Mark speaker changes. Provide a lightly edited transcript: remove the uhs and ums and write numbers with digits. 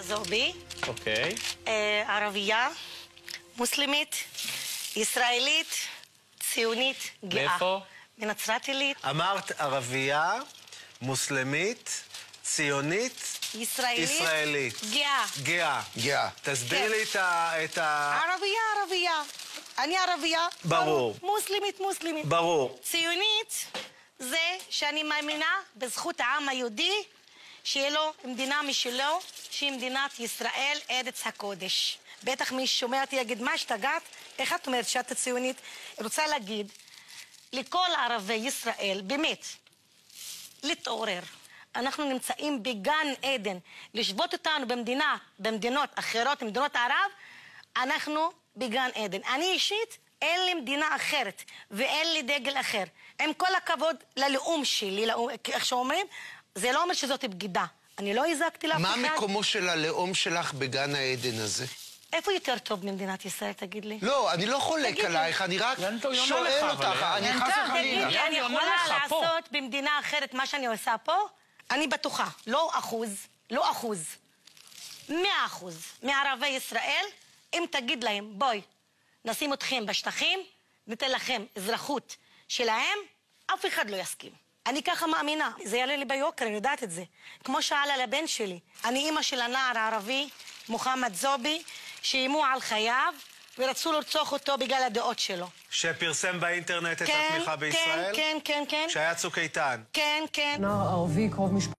Speaker 1: זועבי.
Speaker 2: אוקיי.
Speaker 1: ערבייה, מוסלמית, ישראלית, ציונית, גאה.
Speaker 2: מאיפה?
Speaker 1: מנצרת עילית.
Speaker 3: אמרת ערבייה, מוסלמית, ציונית, ישראלית.
Speaker 1: גאה.
Speaker 3: גאה.
Speaker 4: גאה.
Speaker 3: תסביר
Speaker 1: כן.
Speaker 3: לי את ה...
Speaker 1: ערבייה. אני ערבייה.
Speaker 3: ברור.
Speaker 1: מוסלמית.
Speaker 3: ברור.
Speaker 1: ציונית זה שאני מאמינה בזכות העם היהודי שיהיה לו מדינה משלו, שהיא מדינת ישראל, ארץ הקודש. בטח מי ששומע אותי יגיד, מה השתגעת? איך את אומרת שאת ציונית? אני רוצה להגיד לכל ערבי ישראל, באמת, להתעורר. אנחנו נמצאים בגן עדן. לשבות אותנו במדינות אחרות, במדינות ערב, אנחנו בגן עדן. אני אישית, אין לי מדינה אחרת, ואין לי דגל אחר. עם כל הכבוד ללאום שלי, איך שאומרים, זה לא אומר שזאת בגידה. אני לא הזקתי לאף אחד.
Speaker 4: מה מקומו של הלאום שלך בגן העדן הזה?
Speaker 1: איפה יותר טוב במדינת ישראל, תגיד לי?
Speaker 4: לא, אני לא חולק עלייך, אני רק שואל אותך, אני חס
Speaker 1: תגיד
Speaker 4: וחלילה.
Speaker 1: לי, אני יכולה לעשות במדינה אחרת מה שאני עושה פה? אני בטוחה, לא 100% מערבי ישראל, אם תגיד להם, בואי, נשים אתכם בשטחים, ניתן לכם אזרחות שלהם, אף אחד לא יסכים. אני ככה מאמינה, זה יעלה לי ביוקר, אני יודעת את זה. כמו שעלה לבן שלי. אני אימא של הנער הערבי, מוחמד זועבי, שאיימו על חייו, ורצו לרצוח אותו בגלל הדעות שלו.
Speaker 3: שפרסם באינטרנט את התמיכה בישראל?
Speaker 1: כן.
Speaker 3: שהיה צוק איתן?
Speaker 1: כן.
Speaker 5: נער ערבי, קרוב משפחה.